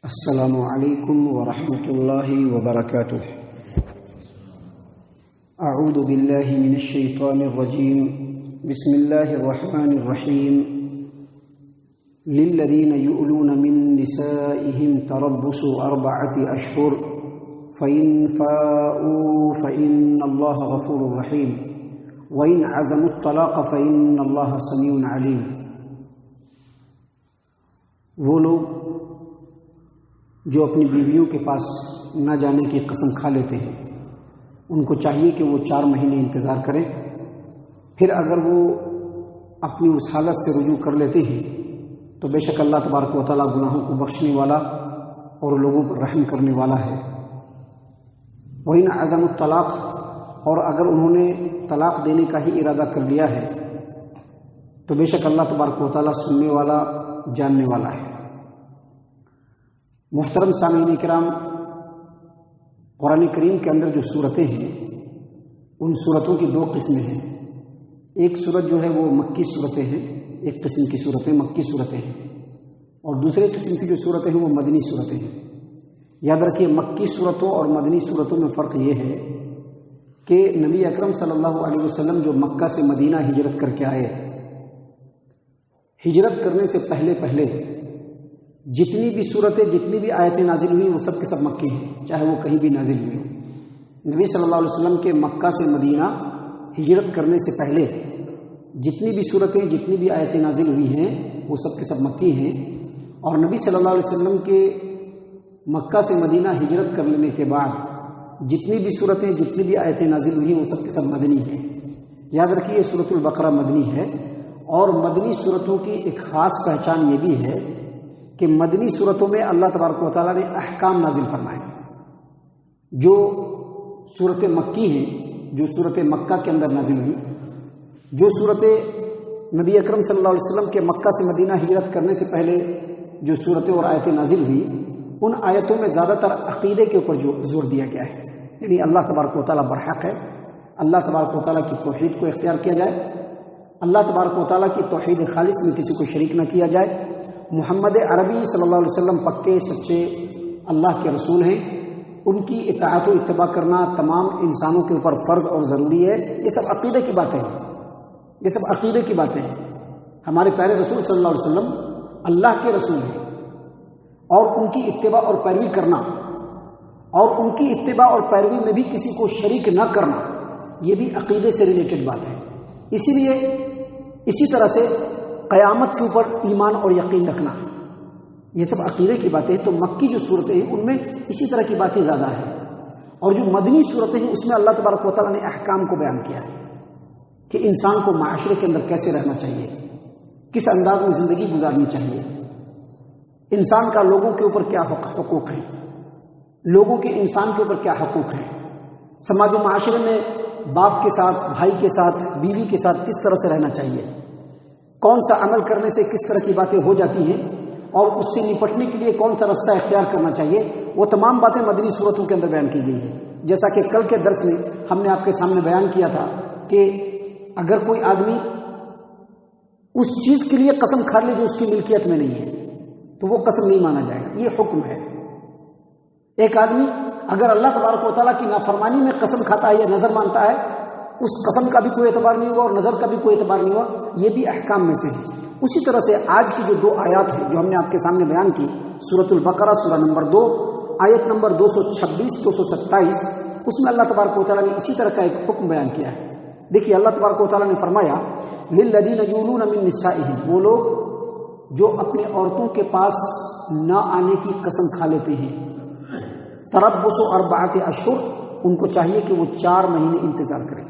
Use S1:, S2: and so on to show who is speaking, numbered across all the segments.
S1: السلام علیکم ورحمۃ اللہ وبرکاتہ۔ اعوذ باللہ من الشیطان الرجیم، بسم اللہ الرحمن الرحیم۔ للذین یؤلون من نسائهم تربص 4 اشہر فإن فاءوا فإن اللہ غفور رحیم وإن عزموا الطلاق فإن اللہ سمیع علیم۔ وہ لوگ جو اپنی بیویوں کے پاس نہ جانے کی قسم کھا لیتے ہیں، ان کو چاہیے کہ وہ 4 مہینے انتظار کریں، پھر اگر وہ اپنی اس حالت سے رجوع کر لیتے ہیں تو بے شک اللہ تبارک و تعالیٰ گناہوں کو بخشنے والا اور لوگوں پر رحم کرنے والا ہے۔ وَإِنْ عَزَمُوا الطلاق، اور اگر انہوں نے طلاق دینے کا ہی ارادہ کر لیا ہے تو بے شک اللہ تبارک و تعالیٰ سننے والا جاننے والا ہے۔ محترم سامعین کرام، قرآن کریم کے اندر جو صورتیں ہیں ان صورتوں کی 2 قسمیں ہیں۔ ایک صورت جو ہے وہ مکی صورتیں ہیں، ایک قسم کی صورتیں مکی صورتیں ہیں، اور دوسرے قسم کی جو صورتیں ہیں وہ مدنی صورتیں ہیں۔ یاد رکھیے، مکی صورتوں اور مدنی صورتوں میں فرق یہ ہے کہ نبی اکرم صلی اللہ علیہ وسلم جو مکہ سے مدینہ ہجرت کر کے آئے، ہجرت کرنے سے پہلے جتنی بھی صورتیں، جتنی بھی آیتیں نازل ہوئی وہ سب کے سب مکی ہیں، چاہے وہ کہیں بھی نازل ہوئی ہوں۔ نبی صلی اللہ علیہ وسلم کے مکہ سے مدینہ ہجرت کرنے سے پہلے جتنی بھی صورتیں، جتنی بھی آیتیں نازل ہوئی ہیں وہ سب کے سب مکی ہیں، اور نبی صلی اللہ علیہ وسلم کے مکہ سے مدینہ ہجرت کر لینے کے بعد جتنی بھی صورتیں، جتنی بھی آیتیں نازل ہوئی وہ سب کے سب مدنی ہیں۔ یاد رکھیے، سورۃ البقرہ مدنی ہے، اور مدنی صورتوں کی ایک خاص پہچان یہ بھی ہے کہ مدنی صورتوں میں اللہ تبارک و تعالیٰ نے احکام نازل فرمائے۔ جو صورت مکی ہیں، جو صورت مکہ کے اندر نازل ہوئی، جو صورت نبی اکرم صلی اللہ علیہ وسلم کے مکہ سے مدینہ ہجرت کرنے سے پہلے جو صورتیں اور آیتیں نازل ہوئی، ان آیتوں میں زیادہ تر عقیدے کے اوپر جو زور دیا گیا ہے، یعنی اللہ تبارک و تعالیٰ برحق ہے، اللہ تبارک و تعالیٰ کی توحید کو اختیار کیا جائے، اللہ تبارک و تعالیٰ کی توحید خالص میں کسی کو شریک نہ کیا جائے، محمد عربی صلی اللہ علیہ وسلم پکے سچے اللہ کے رسول ہیں، ان کی اطاعت و اتباع کرنا تمام انسانوں کے اوپر فرض اور ضروری ہے۔ یہ سب عقیدے کی باتیں ہیں، یہ سب عقیدے کی باتیں ہیں۔ ہمارے پیارے رسول صلی اللہ علیہ وسلم اللہ کے رسول ہیں، اور ان کی اتباع اور پیروی کرنا، اور ان کی اتباع اور پیروی میں بھی کسی کو شریک نہ کرنا، یہ بھی عقیدے سے ریلیٹڈ بات ہے۔ اسی لیے اسی طرح سے قیامت کے اوپر ایمان اور یقین رکھنا، یہ سب عقیدے کی باتیں ہیں۔ تو مکی جو صورتیں ہیں ان میں اسی طرح کی باتیں زیادہ ہیں، اور جو مدنی صورتیں ہیں اس میں اللہ تبارک و تعالیٰ نے احکام کو بیان کیا ہے کہ انسان کو معاشرے کے اندر کیسے رہنا چاہیے، کس انداز میں زندگی گزارنی چاہیے، انسان کا لوگوں کے اوپر کیا حقوق ہیں، لوگوں کے انسان کے اوپر کیا حقوق ہیں، سماج و معاشرے میں باپ کے ساتھ، بھائی کے ساتھ، بیوی کے ساتھ کس طرح سے رہنا چاہیے، کون سا عمل کرنے سے کس طرح کی باتیں ہو جاتی ہیں، اور اس سے نپٹنے کے لیے کون سا راستہ اختیار کرنا چاہیے، وہ تمام باتیں مدنی صورتوں کے اندر بیان کی گئی ہیں۔ جیسا کہ کل کے درس میں ہم نے آپ کے سامنے بیان کیا تھا کہ اگر کوئی آدمی اس چیز کے لیے قسم کھا لے جو اس کی ملکیت میں نہیں ہے تو وہ قسم نہیں مانا جائے گا، یہ حکم ہے۔ ایک آدمی اگر اللہ تبارک و تعالیٰ کی نافرمانی میں قسم کھاتا ہے یا نظر مانتا ہے، اس قسم کا بھی کوئی اعتبار نہیں ہوگا اور نظر کا بھی کوئی اعتبار نہیں ہوگا، یہ بھی احکام میں سے ہے۔ اسی طرح سے آج کی جو 2 آیات ہیں جو ہم نے آپ کے سامنے بیان کی، سورۃ البقرہ سورہ نمبر 2 آیت نمبر 226 227، اس میں اللہ تبارک و تعالیٰ نے اسی طرح کا ایک حکم بیان کیا ہے۔ دیکھیے، اللہ تبارک و تعالیٰ نے فرمایا للذین یؤلون من نسائهم، وہ لوگ جو اپنے عورتوں کے پاس نہ آنے کی قسم کھا لیتے ہیں، تربص 4 اشہر، ان کو چاہیے کہ وہ 4 مہینے انتظار کریں۔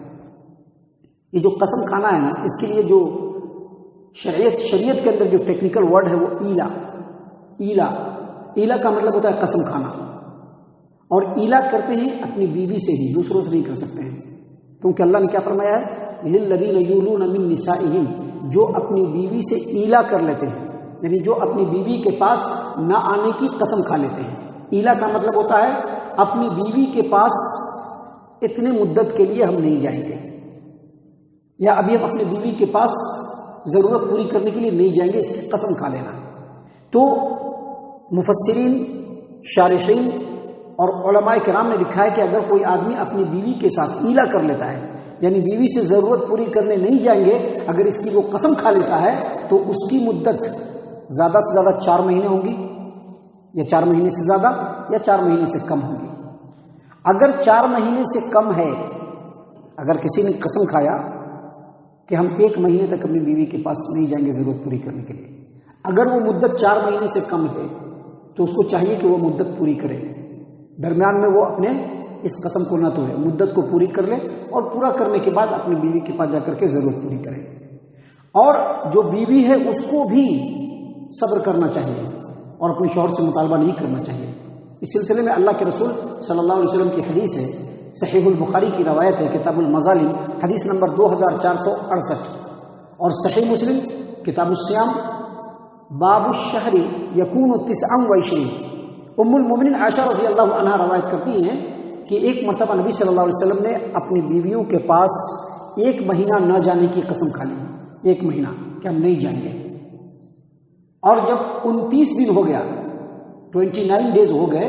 S1: یہ جو قسم کھانا ہے نا، اس کے لیے جو شریعت کے اندر جو ٹیکنیکل ورڈ ہے وہ ایلا کا مطلب ہوتا ہے قسم کھانا، اور ایلا کرتے ہیں اپنی بیوی سے ہی، دوسروں سے نہیں کر سکتے ہیں، کیونکہ اللہ نے کیا فرمایا ہے، للذین یؤلون من نسائهم، جو اپنی بیوی سے ایلا کر لیتے ہیں، یعنی جو اپنی بیوی کے پاس نہ آنے کی قسم کھا لیتے ہیں۔ ایلا کا مطلب ہوتا ہے اپنی بیوی کے پاس اتنے مدت کے لیے ہم نہیں جائیں گے، یا ابھی ہم اپنی بیوی کے پاس ضرورت پوری کرنے کے لیے نہیں جائیں گے، اس کی قسم کھا لینا۔ تو مفسرین شارحین اور علماء کرام نے لکھا ہے کہ اگر کوئی آدمی اپنی بیوی کے ساتھ ایلا کر لیتا ہے، یعنی بیوی سے ضرورت پوری کرنے نہیں جائیں گے، اگر اس کی وہ قسم کھا لیتا ہے تو اس کی مدت زیادہ سے زیادہ 4 مہینے ہوں گی، یا 4 مہینے سے زیادہ، یا 4 مہینے سے کم ہوں گی۔ اگر 4 مہینے سے کم ہے، اگر کسی نے قسم کھایا کہ ہم 1 مہینے تک اپنی بیوی کے پاس نہیں جائیں گے ضرورت پوری کرنے کے لیے، اگر وہ مدت 4 مہینے سے کم ہے تو اس کو چاہیے کہ وہ مدت پوری کرے، درمیان میں وہ اپنے اس قسم کو نہ توڑے، مدت کو پوری کر لے اور پورا کرنے کے بعد اپنی بیوی کے پاس جا کر کے ضرورت پوری کرے۔ اور جو بیوی ہے اس کو بھی صبر کرنا چاہیے اور اپنے شوہر سے مطالبہ نہیں کرنا چاہیے۔ اس سلسلے میں اللہ کے رسول صلی اللہ علیہ وسلم کی حدیث ہے، صحیح البخاری کی روایت ہے، کتاب المظالم حدیث نمبر 2468، اور صحیح مسلم کتاب الصیام باب الشہر یکون 29، ام المومنین عائشہ رضی اللہ عنہا روایت کرتی ہیں کہ ایک مرتبہ نبی صلی اللہ علیہ وسلم نے اپنی بیویوں کے پاس 1 مہینہ نہ جانے کی قسم کھا لی، 1 مہینہ کہ ہم نہیں جائیں گے، اور جب 29 دن ہو گیا، 29 ڈیز ہو گئے،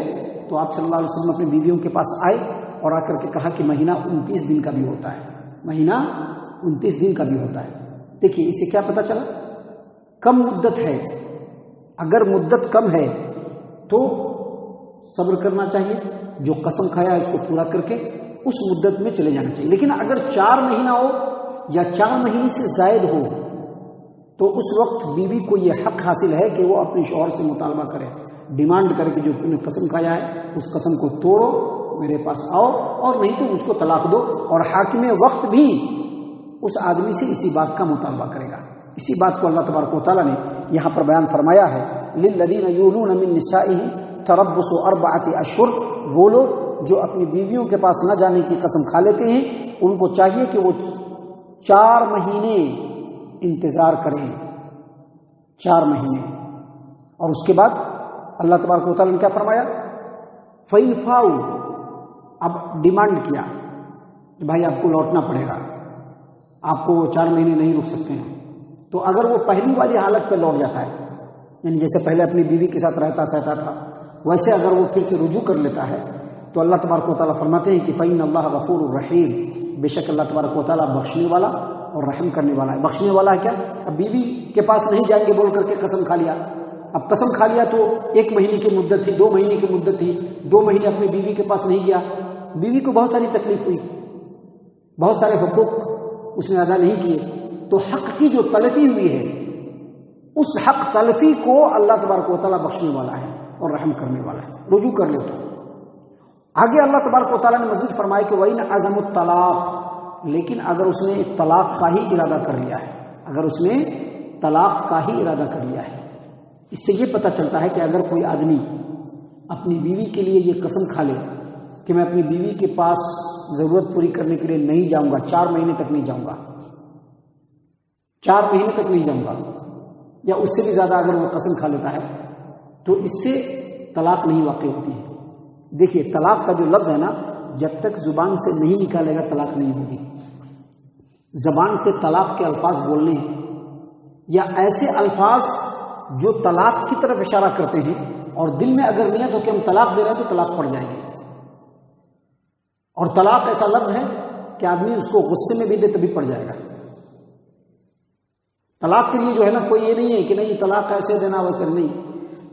S1: تو آپ صلی اللہ علیہ وسلم اپنی بیویوں کے پاس آئے اور آ کر کے کہا کہ مہینہ 29 دن کا بھی ہوتا ہے، مہینہ 29 دن کا بھی ہوتا ہے۔ دیکھیے اس سے کیا پتہ چلا، کم مدت ہے، اگر مدت کم ہے تو صبر کرنا چاہیے، جو قسم کھایا ہے اس کو پورا کر کے اس مدت میں چلے جانا چاہیے۔ لیکن اگر 4 مہینہ ہو یا 4 مہینے سے زائد ہو تو اس وقت بیوی کو یہ حق حاصل ہے کہ وہ اپنے شوہر سے مطالبہ کرے، ڈیمانڈ کرے کہ جو تم نے قسم کھایا ہے اس قسم کو توڑو، میرے پاس آؤ، اور نہیں تو مجھ کو طلاق دو، اور حاکم وقت بھی اس آدمی سے اسی بات کا مطالبہ کرے گا۔ اسی بات کو اللہ تبارک و تعالیٰ نے یہاں پر بیان فرمایا ہے، للذین یولون من نسائہم تربص 4 اشہر، وہ لوگ جو اپنی بیویوں کے پاس نہ جانے کی قسم کھا لیتے ہیں ان کو چاہیے کہ وہ 4 مہینے انتظار کریں، 4 مہینے، اور اس کے بعد اللہ تبارک و تعالیٰ نے کیا فرمایا، فَإِنْ فَاؤُوا، اب ڈیمانڈ کیا کہ بھائی آپ کو لوٹنا پڑے گا، آپ کو 4 مہینے نہیں رک سکتے ہیں، تو اگر وہ پہلی والی حالت پہ لوٹ جاتا ہے، یعنی جیسے پہلے اپنی بیوی کے ساتھ رہتا سہتا تھا ویسے اگر وہ پھر سے رجوع کر لیتا ہے تو اللہ تبارک و تعالیٰ فرماتے ہیں کہ فَإِنَّ اللَّهَ غَفُورٌ رَحِيمٌ، بے شک اللہ تبارک و تعالیٰ بخشنے والا اور رحم کرنے والا ہے۔ بخشنے والا ہے کیا، اب بیوی کے پاس نہیں جائیں گے بول کر کے قسم کھا لیا، اب قسم کھا لیا تو 1 مہینے کی مدت تھی، 2 مہینے کی مدت تھی، 2 مہینے اپنی بیوی کے پاس نہیں گیا، بیوی کو بہت ساری تکلیف ہوئی، بہت سارے حقوق اس نے ادا نہیں کیے، تو حق کی جو تلفی ہوئی ہے اس حق تلفی کو اللہ تبارک و تعالیٰ بخشنے والا ہے اور رحم کرنے والا ہے، رجوع کر لے تو۔ آگے اللہ تبارک و تعالیٰ نے مزید فرمایا کہ وَإِنْ عَزَمُوا الطَّلَاقَ، لیکن اگر اس نے طلاق کا ہی ارادہ کر لیا ہے، اگر اس نے طلاق کا ہی ارادہ کر لیا ہے، اس سے یہ پتہ چلتا ہے کہ اگر کوئی آدمی اپنی بیوی کے لیے یہ قسم کھا لے کہ میں اپنی بیوی کے پاس ضرورت پوری کرنے کے لیے نہیں جاؤں گا، 4 مہینے تک نہیں جاؤں گا، 4 مہینے تک نہیں جاؤں گا، یا اس سے بھی زیادہ اگر وہ قسم کھا لیتا ہے تو اس سے طلاق نہیں واقع ہوتی ہے۔ دیکھیے طلاق کا جو لفظ ہے نا، جب تک زبان سے نہیں نکالے گا طلاق نہیں ہوگی۔ زبان سے طلاق کے الفاظ بولنے ہیں یا ایسے الفاظ جو طلاق کی طرف اشارہ کرتے ہیں اور دل میں اگر نہیں ہے تو کہ ہم طلاق دے رہے ہیں تو طلاق پڑ جائے گی، اور طلاق ایسا لفظ ہے کہ آدمی اس کو غصے میں بھی دے تبھی پڑ جائے گا۔ طلاق کے لیے جو ہے نا کوئی یہ نہیں ہے کہ نہیں طلاق ایسے دینا ویسے نہیں،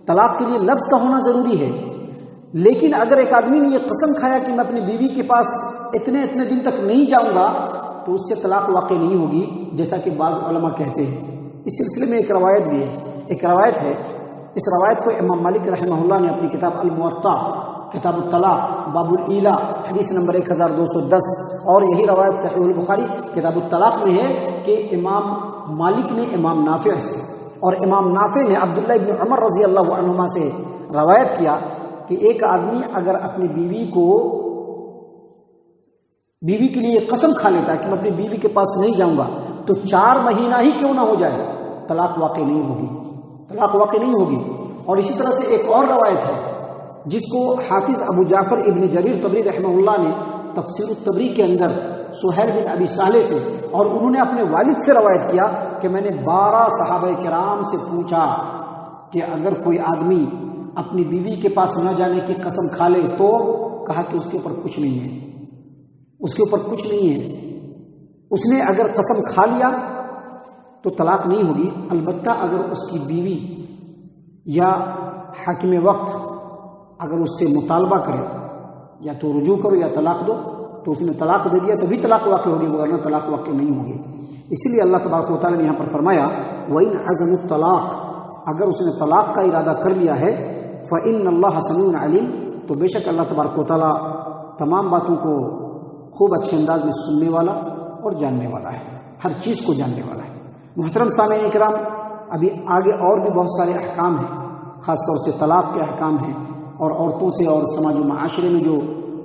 S1: طلاق کے لیے لفظ کا ہونا ضروری ہے، لیکن اگر ایک آدمی نے یہ قسم کھایا کہ میں اپنی بیوی کے پاس اتنے دن تک نہیں جاؤں گا تو اس سے طلاق واقع نہیں ہوگی، جیسا کہ بعض علماء کہتے ہیں۔ اس سلسلے میں ایک روایت بھی ہے، ایک روایت ہے، اس روایت کو امام مالک رحمہ اللہ نے اپنی کتاب الموطا کتاب الطلاق باب الایلا حدیث نمبر 1210، اور یہی روایت صحیح البخاری کتاب الطلاق میں ہے کہ امام مالک نے امام نافع سے اور امام نافع نے عبداللہ ابن عمر رضی اللہ عنہما سے روایت کیا کہ ایک آدمی اگر اپنی بیوی کے لیے قسم کھا لیتا ہے کہ میں اپنی بیوی کے پاس نہیں جاؤں گا تو 4 مہینہ ہی کیوں نہ ہو جائے طلاق واقع نہیں ہوگی، طلاق واقع نہیں ہوگی۔ اور اسی طرح سے ایک اور روایت ہے جس کو حافظ ابو جعفر ابن جریر طبری رحمہ اللہ نے تفسیر الطبری کے اندر سہیل بن ابی صالح سے، اور انہوں نے اپنے والد سے روایت کیا کہ میں نے 12 صحابہ کرام سے پوچھا کہ اگر کوئی آدمی اپنی بیوی کے پاس نہ جانے کی قسم کھا لے تو کہا کہ اس کے اوپر کچھ نہیں ہے، اس کے اوپر کچھ نہیں ہے۔ اس نے اگر قسم کھا لیا تو طلاق نہیں ہوگی، البتہ اگر اس کی بیوی یا حاکم وقت اگر اس سے مطالبہ کرے یا تو رجوع کرو یا طلاق دو تو اس نے طلاق دے دیا تو بھی طلاق واقع ہوگی، ورنہ طلاق واقع نہیں ہوگی۔ اسی لیے اللہ تبارک و تعالیٰ نے یہاں پر فرمایا وَإِنْ عَزَمُوا الطَّلَاقَ، اگر اس نے طلاق کا ارادہ کر لیا ہے فَإِنَّ اللَّهَ سَمِيعٌ عَلِيمٌ، تو بے شک اللہ تبارک و تعالیٰ تمام باتوں کو خوب اچھے انداز میں سننے والا اور جاننے والا ہے، ہر چیز کو جاننے والا ہے۔ محترم سامعین اکرام، ابھی آگے اور بھی بہت سارے احکام ہیں، خاص طور سے طلاق کے احکام ہیں، اور عورتوں سے اور سماج و معاشرے میں جو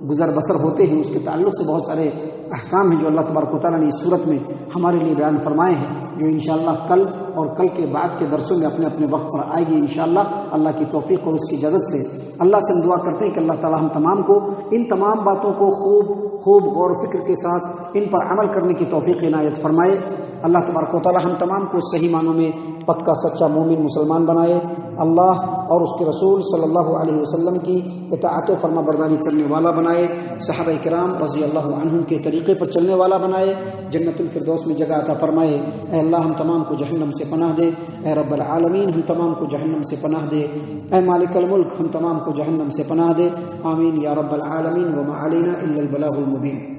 S1: گزر بسر ہوتے ہیں اس کے تعلق سے بہت سارے احکام ہیں جو اللہ تبارک و تعالیٰ نے اس صورت میں ہمارے لیے بیان فرمائے ہیں، جو انشاءاللہ کل اور کل کے بعد کے درسوں میں اپنے اپنے وقت پر آئے گی انشاءاللہ اللہ کی توفیق اور اس کی اجازت سے۔ اللہ سے ہم دعا کرتے ہیں کہ اللہ تعالیٰ ہم تمام کو ان تمام باتوں کو خوب غور و فکر کے ساتھ ان پر عمل کرنے کی توفیق عنایت فرمائے۔ اللہ تبارک و تعالیٰ ہم تمام کو صحیح معنوں میں پکا سچا مومن مسلمان بنائے، اللہ اور اس کے رسول صلی اللہ علیہ وسلم کی اطاعت و فرما برداری کرنے والا بنائے، صحابہ کرام رضی اللہ عنہم کے طریقے پر چلنے والا بنائے، جنت الفردوس میں جگہ عطا فرمائے۔ اے اللہ ہم تمام کو جہنم سے پناہ دے، اے رب العالمین ہم تمام کو جہنم سے پناہ دے، اے مالک الملک ہم تمام کو جہنم سے پناہ دے، آمین یا رب العالمین، وما علینا الا البلاغ المبین۔